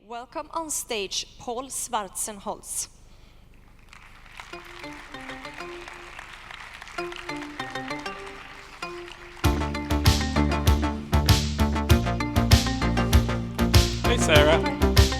Welcome on stage, Paul Schwarzenholz. Hey, Sarah.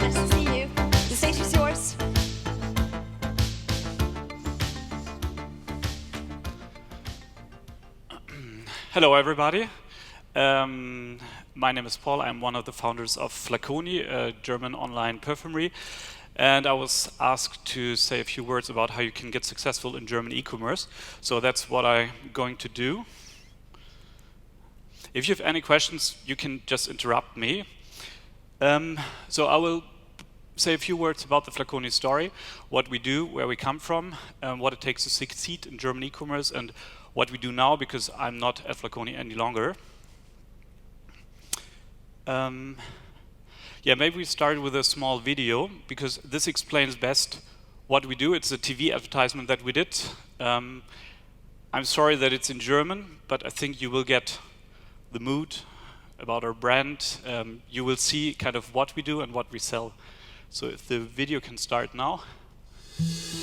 Nice to see you. The stage is yours. Hello, everybody. My name is Paul. I'm one of the founders of Flaconi, a German online perfumery. And I was asked to say a few words about how you can get successful in German e-commerce. So that's what I'm going to do. If you have any questions, you can just interrupt me. So I will say a few words about the Flaconi story, what we do, where we come from, what it takes to succeed in German e-commerce, and what we do now, because I'm not at Flaconi any longer. Maybe we start with a small video, because this explains best what we do. It's a TV advertisement that we did. I'm sorry that it's in German, but I think you will get the mood about our brand. You will see kind of what we do and what we sell. So if the video can start now.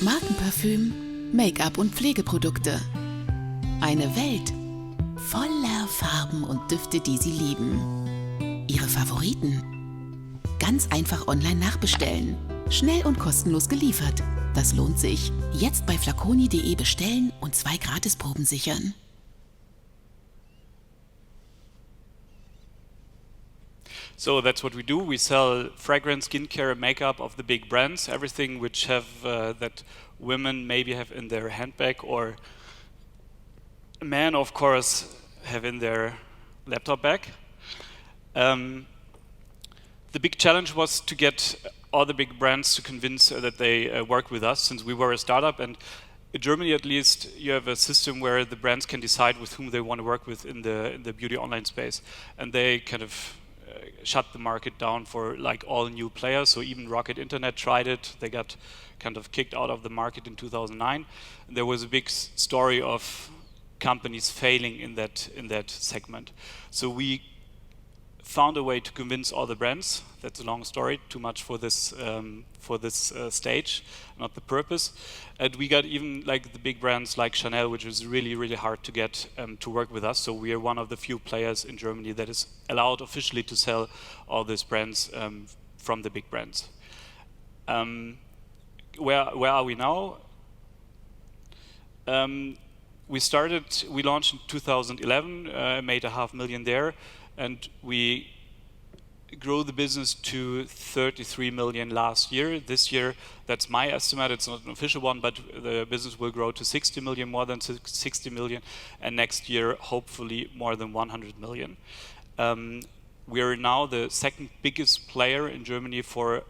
Markenparfüm, Make-up und Pflegeprodukte. Eine Welt voller Farben und Düfte, die Sie lieben. Ihre Favoriten? Ganz einfach online nachbestellen. Schnell und kostenlos geliefert. Das lohnt sich. Jetzt bei flaconi.de bestellen und 2 Gratisproben sichern. So that's what we do. We sell fragrance, skincare, makeup of the big brands, everything which have that women maybe have in their handbag, or men, of course, have in their laptop bag. The big challenge was to get all the big brands to convince that they work with us, since we were a startup. And in Germany, at least, you have a system where the brands can decide with whom they want to work with in the beauty online space, and they kind of shut the market down for like all new players. So even Rocket Internet tried it. They got kind of kicked out of the market in 2009. And there was a big story of companies failing in that segment. So we found a way to convince all the brands. That's a long story, too much for this stage, not the purpose. And we got even like the big brands like Chanel, which was really, really hard to get to work with us. So we are one of the few players in Germany that is allowed officially to sell all these brands from the big brands. Where are we now? We launched in 2011, made $500,000 there, and we grew the business to 33 million last year. This year, that's my estimate, it's not an official one, but the business will grow to 60 million, more than 60 million, and next year, hopefully, more than 100 million. We are now the second biggest player in Germany for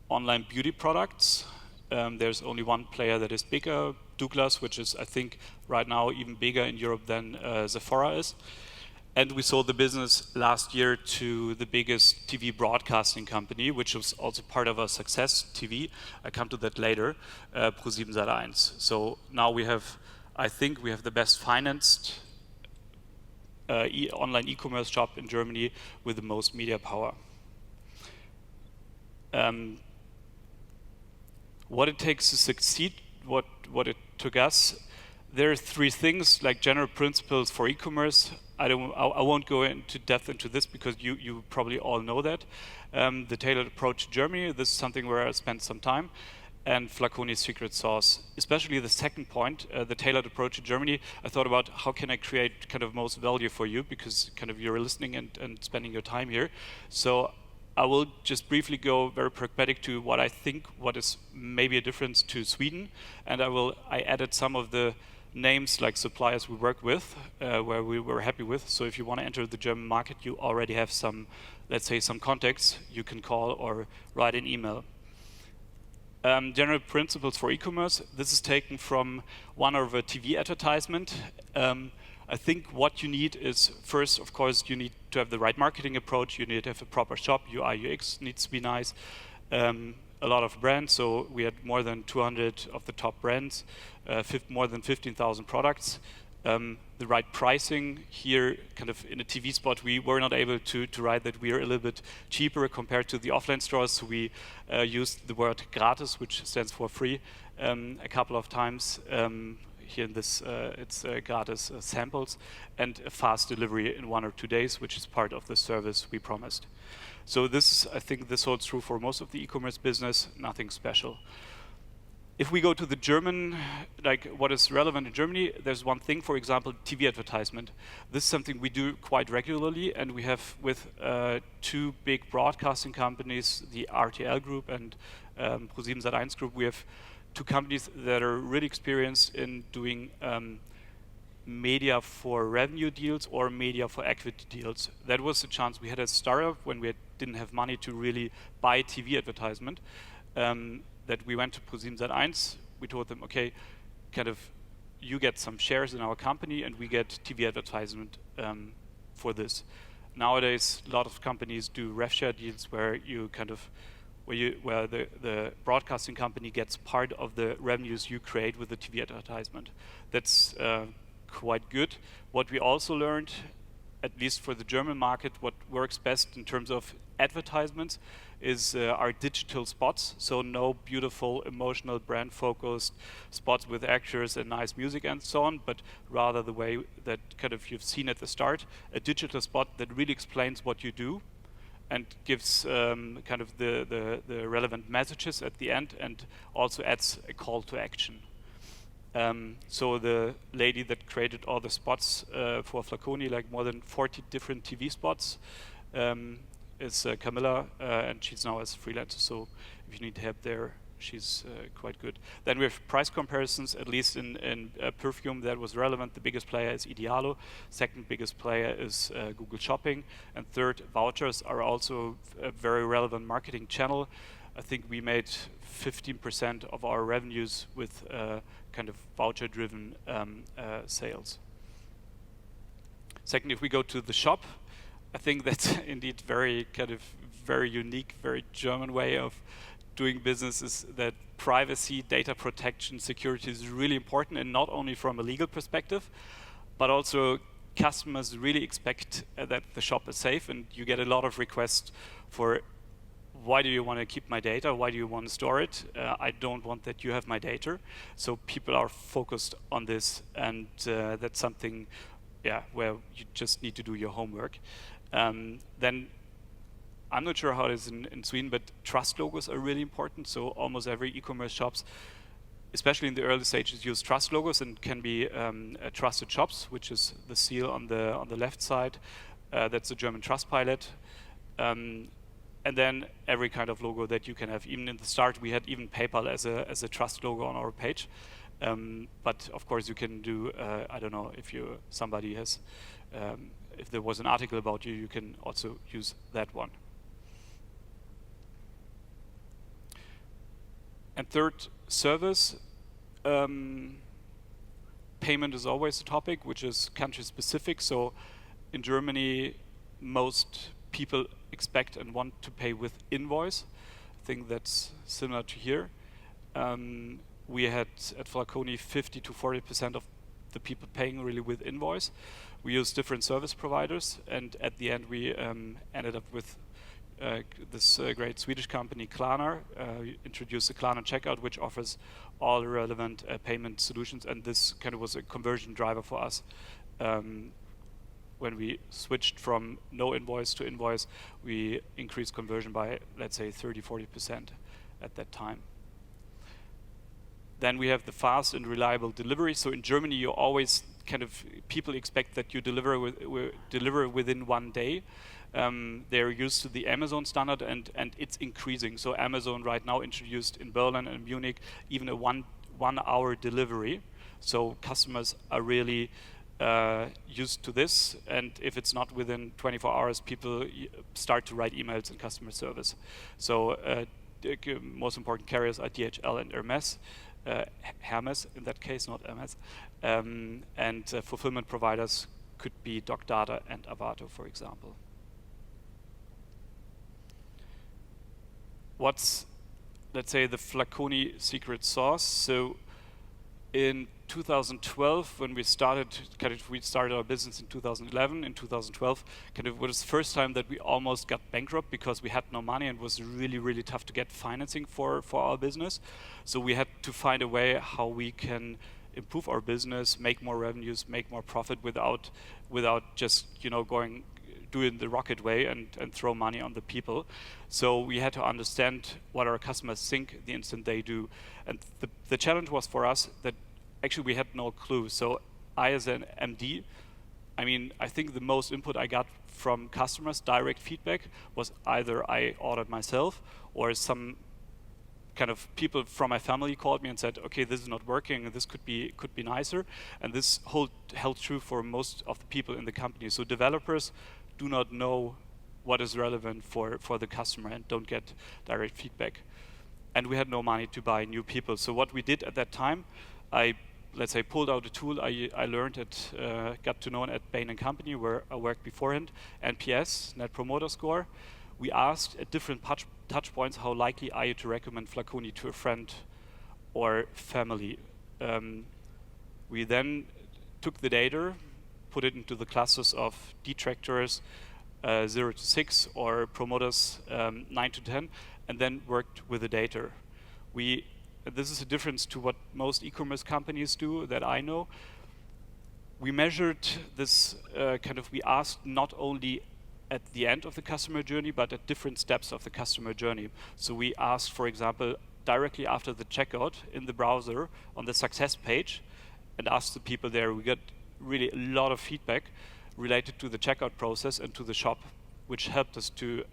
online beauty products. There's only one player that is bigger, Douglas, which is, I think, right now even bigger in Europe than Sephora is. And we sold the business last year to the biggest TV broadcasting company, which was also part of our success, TV. I come to that later, ProSiebenSat.1. So now I think we have the best financed online e-commerce shop in Germany with the most media power. What it takes to succeed, what it took us. There are 3 things, like general principles for e-commerce. I won't go into depth into this because you probably all know that. The tailored approach to Germany, this is something where I spent some time. And Flaconi's secret sauce, especially the second point, the tailored approach to Germany. I thought about how can I create kind of most value for you, because kind of you're listening and spending your time here. So I will just briefly go very pragmatic to what I think, what is maybe a difference to Sweden. And I added some of the names like suppliers we work with, where we were happy with. So if you want to enter the German market, you already have some, let's say, some contacts you can call or write an email. General principles for e-commerce. This is taken from one of a TV advertisement. I think what you need is, first, of course, you need to have the right marketing approach. You need to have a proper shop. UI, UX needs to be nice. A lot of brands, so we had more than 200 of the top brands, more than 15,000 products. The right pricing here, kind of in a TV spot, we were not able to write that we are a little bit cheaper compared to the offline stores. So we used the word gratis, which stands for free, a couple of times. Here in this, it's gratis samples and a fast delivery in 1 or 2 days, which is part of the service we promised. So this, I think this holds true for most of the e-commerce business, nothing special. If we go to the German, like what is relevant in Germany, there's one thing, for example, TV advertisement. This is something we do quite regularly, and we have with 2 big broadcasting companies, the RTL Group and ProSiebenSat.1 Group, we have 2 companies that are really experienced in doing media for revenue deals or media for equity deals. That was the chance we had as a startup when we didn't have money to really buy TV advertisement. That we went to ProSiebenSat.1. We told them, okay, kind of, you get some shares in our company, and we get TV advertisement for this. Nowadays, a lot of companies do rev share deals where you kind of, where the broadcasting company gets part of the revenues you create with the TV advertisement. That's quite good. What we also learned, at least for the German market, what works best in terms of advertisements is our digital spots. So no beautiful, emotional, brand-focused spots with actors and nice music and so on, but rather the way that kind of you've seen at the start, a digital spot that really explains what you do and gives kind of the relevant messages at the end, and also adds a call to action. So the lady that created all the spots for Flaconi, like more than 40 different TV spots, is Camilla, and she's now as a freelancer. So if you need help there, she's quite good. Then we have price comparisons, at least in perfume that was relevant. The biggest player is Idealo. Second biggest player is Google Shopping. And third, vouchers are also a very relevant marketing channel. I think we made 15% of our revenues with kind of voucher-driven sales. Second, if we go to the shop, I think that's indeed very unique, very German way of doing business, is that privacy, data protection, security is really important, and not only from a legal perspective, but also customers really expect that the shop is safe, and you get a lot of requests for, why do you want to keep my data? Why do you want to store it? I don't want that you have my data. So people are focused on this, and that's something, where you just need to do your homework. Then I'm not sure how it is in Sweden, but trust logos are really important. So almost every e-commerce shops, especially in the early stages, use trust logos, and can be trusted shops, which is the seal on the left side. That's the German Trustpilot. And then every kind of logo that you can have. Even in the start, we had even PayPal as a trust logo on our page. But of course, you can do, I don't know, if somebody has, if there was an article about you, you can also use that one. And third, service. Payment is always a topic, which is country specific. So in Germany, most people expect and want to pay with invoice. I think that's similar to here. We had at Flaconi 50 to 40% of the people paying really with invoice. We use different service providers, and at the end we ended up with this great Swedish company Klarna. Introduced the Klarna checkout, which offers all relevant payment solutions, and this kind of was a conversion driver for us. When we switched from no invoice to invoice, we increased conversion by, let's say, 30–40% at that time. Then we have the fast and reliable delivery. So in Germany, you always kind of, people expect that you deliver within 1 day. They're used to the Amazon standard, and it's increasing. So Amazon right now introduced in Berlin and Munich even a one hour delivery. So customers are really used to this, and if it's not within 24 hours, people start to write emails in customer service. So the most important carriers are DHL and Hermes. Hermes in that case, not Hermes. And fulfillment providers could be DocData and Avato, for example. What's, let's say, the Flaconi secret sauce? So in 2012, when we started our business in 2011. In 2012, it was the first time that we almost got bankrupt because we had no money and it was really, really tough to get financing for our business. So we had to find a way how we can improve our business, make more revenues, make more profit without just doing the rocket way and throw money on the people. So we had to understand what our customers think the instant they do. And the challenge was for us that actually we had no clue. So I, as an MD, I think the most input I got from customers, direct feedback, was either I ordered myself or some kind of people from my family called me and said, okay, this is not working, and this could be nicer. And this held true for most of the people in the company. So developers do not know what is relevant for the customer and don't get direct feedback. And we had no money to buy new people. So what we did at that time, I pulled out a tool I learned got to know at Bain & Company, where I worked beforehand, NPS, Net Promoter Score. We asked at different touch points how likely are you to recommend Flaconi to a friend or family. We then took the data, put it into the classes of detractors 0 to 6 or promoters 9 to 10, and then worked with the data. This is a difference to what most e-commerce companies do that I know. We measured this we asked not only at the end of the customer journey, but at different steps of the customer journey. So we asked, for example, directly after the checkout in the browser on the success page, and asked the people there. We got really a lot of feedback related to the checkout process and to the shop, which helped us to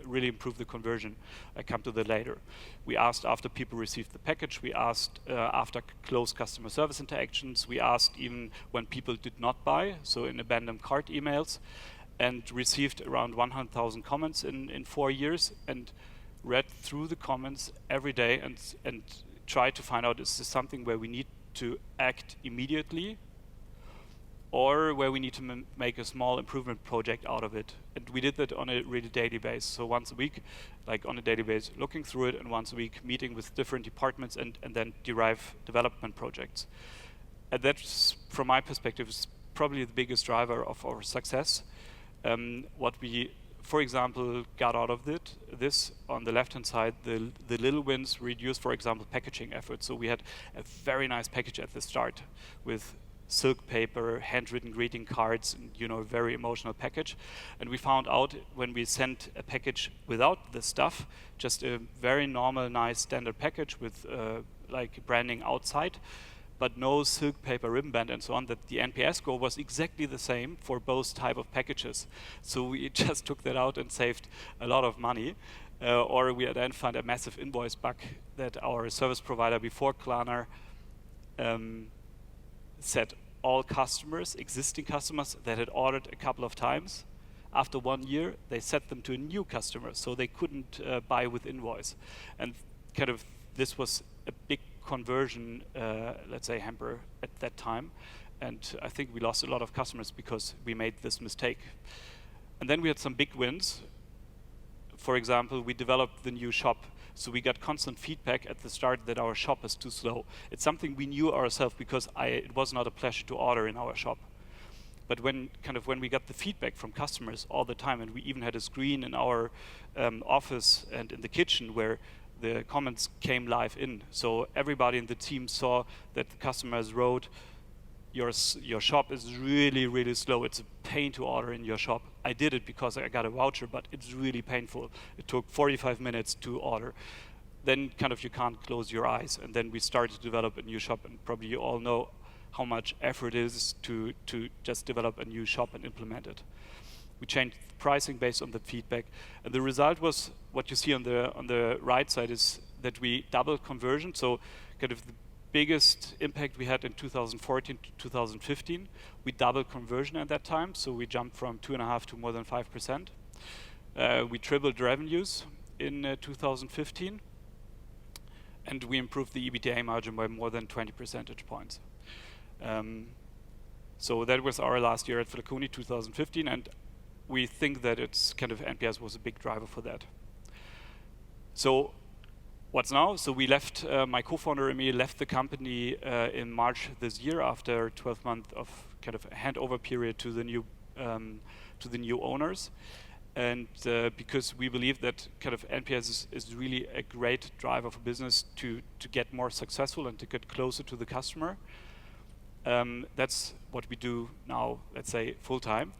really improve the conversion. I come to that later. We asked after people received the package. We asked after close customer service interactions. We asked even when people did not buy, so in abandoned cart emails, and received around 100,000 comments in 4 years, and read through the comments every day and tried to find out, is this something where we need to act immediately, or where we need to make a small improvement project out of it. And we did that on a really daily basis. So once a week, on a daily basis, looking through it, and once a week meeting with different departments and then derive development projects. And that's, from my perspective, is probably the biggest driver of our success. What we, for example, got out of this on the left-hand side, the little wins reduced, for example, packaging efforts. So we had a very nice package at the start with silk paper, handwritten greeting cards, and, a very emotional package. And we found out when we sent a package without this stuff, just a very normal, nice standard package with branding outside, but no silk paper ribbon band and so on, that the NPS score was exactly the same for both type of packages. So we just took that out and saved a lot of money. Or we identified a massive invoice bug that our service provider before Klarna said all customers, existing customers that had ordered a couple of times, after 1 year, they set them to a new customer, so they couldn't buy with invoice. And this was a big conversion, hamper at that time. And I think we lost a lot of customers because we made this mistake. And then we had some big wins. For example, we developed the new shop. So we got constant feedback at the start that our shop is too slow. It's something we knew ourselves because it was not a pleasure to order in our shop. But when we got the feedback from customers all the time, and we even had a screen in our office and in the kitchen where the comments came live in. So everybody in the team saw that the customers wrote, your shop is really, really slow. It's a pain to order in your shop. I did it because I got a voucher, but it's really painful. It took 45 minutes to order. Then you can't close your eyes. And then we started to develop a new shop, and probably you all know how much effort it is to just develop a new shop and implement it. We changed the pricing based on the feedback. And the result was what you see on the right side is that we doubled conversion. So the biggest impact we had in 2014 to 2015. We doubled conversion at that time, so we jumped from 2.5% to more than 5%. We tripled revenues in 2015, and we improved the EBITDA margin by more than 20 percentage points. So that was our last year at Flaconi, 2015, and we think that it's NPS was a big driver for that. So what's now? So we left, my co-founder and me left the company in March this year after 12 months of kind of a handover period to the new owners. And because we believe that kind of NPS is really a great driver for business to get more successful and to get closer to the customer. That's what we do now, let's say, full time.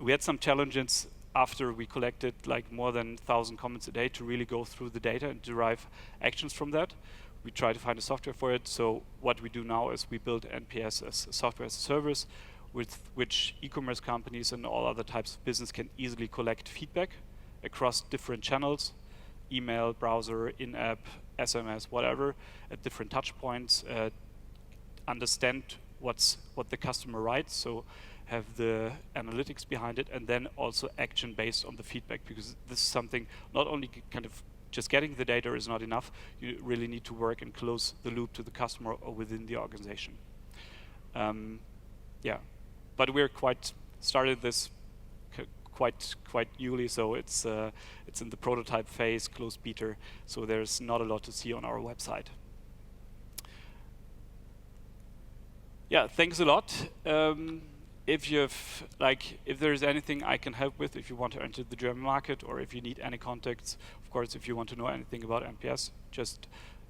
We had some challenges after we collected like more than 1,000 comments a day to really go through the data and derive actions from that. We try to find a software for it. So what we do now is we build NPS as a software as a service with which e-commerce companies and all other types of business can easily collect feedback across different channels, email, browser, in-app, SMS, whatever, at different touch points, understand what the customer writes, so have the analytics behind it, and then also action based on the feedback, because this is something not only kind of just getting the data is not enough, you really need to work and close the loop to the customer or within the organization. Yeah, but we're started this quite newly, so it's in the prototype phase, closed beta, so there's not a lot to see on our website. Yeah, thanks a lot. If there's anything I can help with, if you want to enter the German market, or if you need any contacts, of course, if you want to know anything about NPS, just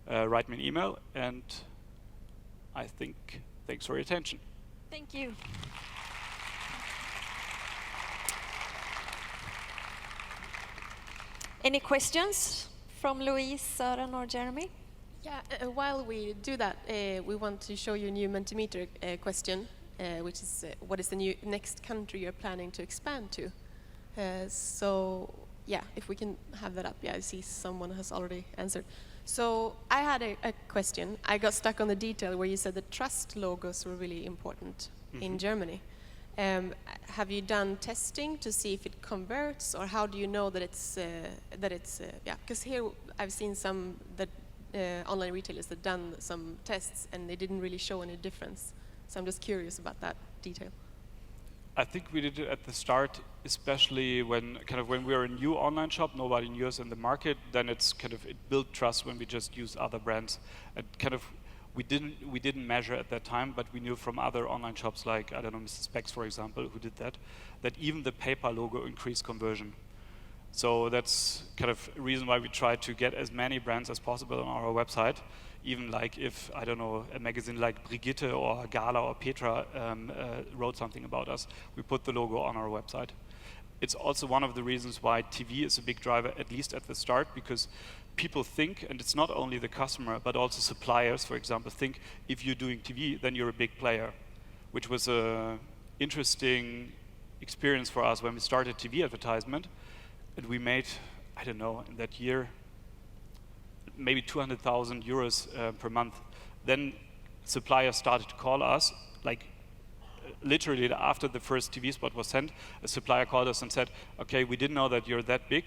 write me an email. And I think thanks for your attention. Thank you. Any questions from Louise, Søren, or Jeremy? Yeah, while we do that, we want to show you a new Mentimeter question, which is what is the next country you're planning to expand to? So, yeah, if we can have that up. Yeah, I see someone has already answered. So I had a question. I got stuck on the detail where you said the trust logos were really important in Germany. Have you done testing to see if it converts, or how do you know that it's yeah? Because here I've seen some that online retailers that done some tests and they didn't really show any difference. So I'm just curious about that detail. I think we did it at the start, especially when we were a new online shop, nobody knew us in the market. Then it built trust when we just use other brands. And we didn't measure at that time, but we knew from other online shops like, I don't know, Mrs. Specs, for example, who did that even the paper logo increased conversion. So that's kind of a reason why we try to get as many brands as possible on our website. Even like if, I don't know, a magazine like Brigitte or Gala or Petra wrote something about us, we put the logo on our website. It's also one of the reasons why TV is a big driver, at least at the start, because people think, and it's not only the customer, but also suppliers, for example, think if you're doing TV, then you're a big player, which was an interesting experience for us when we started TV advertisement. And we made, I don't know, in that year, maybe 200,000 euros per month. Then suppliers started to call us, like literally after the first TV spot was sent, a supplier called us and said, okay, we didn't know that you're that big.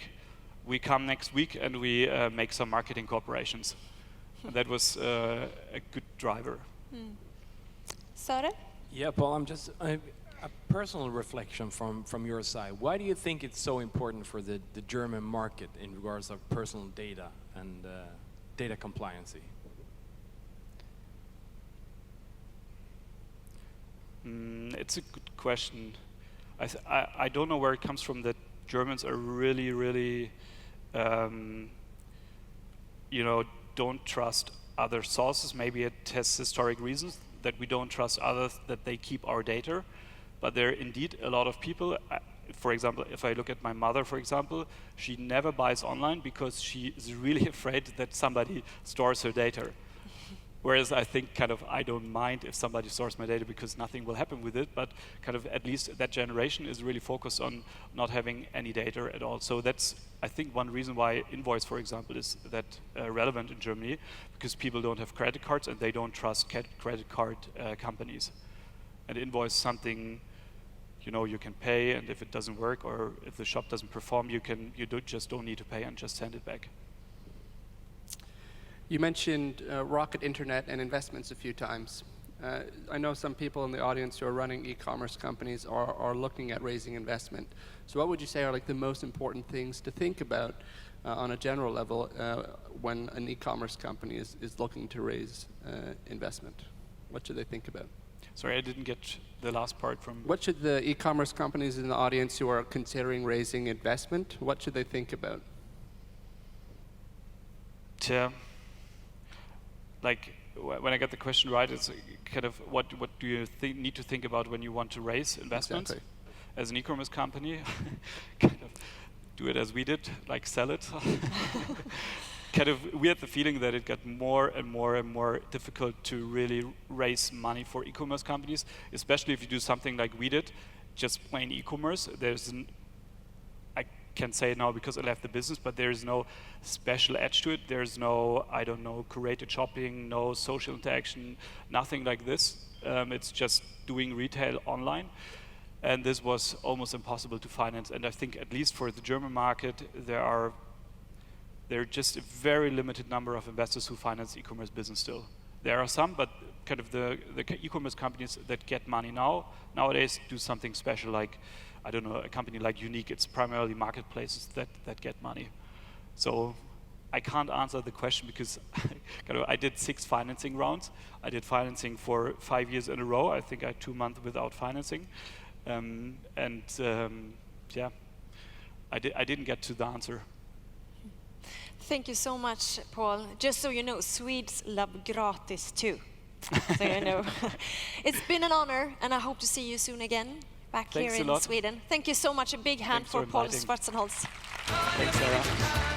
We come next week and we make some marketing cooperations. And that was a good driver. Søren? Yeah, Paul, I'm just a personal reflection from your side. Why do you think it's so important for the German market in regards of personal data and data compliancy? It's a good question. I don't know where it comes from that Germans are really, don't trust other sources. Maybe it has historic reasons that we don't trust others, that they keep our data. But there are indeed a lot of people. For example, if I look at my mother, for example, she never buys online because she is really afraid that somebody stores her data. Whereas I think I don't mind if somebody stores my data because nothing will happen with it, but at least that generation is really focused on not having any data at all. So that's, I think, one reason why Invoice, for example, is that relevant in Germany, because people don't have credit cards and they don't trust credit card companies. And Invoice is something, you can pay, and if it doesn't work or if the shop doesn't perform, you just don't need to pay and just send it back. You mentioned Rocket Internet and investments a few times. I know some people in the audience who are running e-commerce companies are looking at raising investment. So what would you say are like the most important things to think about on a general level when an e-commerce company is looking to raise investment? What should they think about? Sorry, I didn't get the last part from... What should the e-commerce companies in the audience who are considering raising investment, what should they think about? Like, when I get the question right, it's kind of what do you need to think about when you want to raise investment? Exactly. As an e-commerce company? Kind of do it as we did, like sell it. Kind of, we had the feeling that it got more and more and more difficult to really raise money for e-commerce companies, especially if you do something like we did, just plain e-commerce. I can say it now because I left the business, but there is no special edge to it. There's no, I don't know, curated shopping, no social interaction, nothing like this. It's just doing retail online. And this was almost impossible to finance. And I think at least for the German market, there are just a very limited number of investors who finance e-commerce business still. There are some, but kind of the e-commerce companies that get money nowadays do something special, like, I don't know, a company like Unique. It's primarily marketplaces that get money. So I can't answer the question because kind of, I did 6 financing rounds. I did financing for 5 years in a row. I think I had 2 months without financing. Yeah, I didn't get to the answer. Thank you so much, Paul. Just so you know, Swedes love gratis too. So you know. It's been an honor, and I hope to see you soon again back Thanks here a in lot. Sweden. Thank you so much. A big hand Thanks for for Paul inviting. Schwarzenholz. Thanks, Sarah.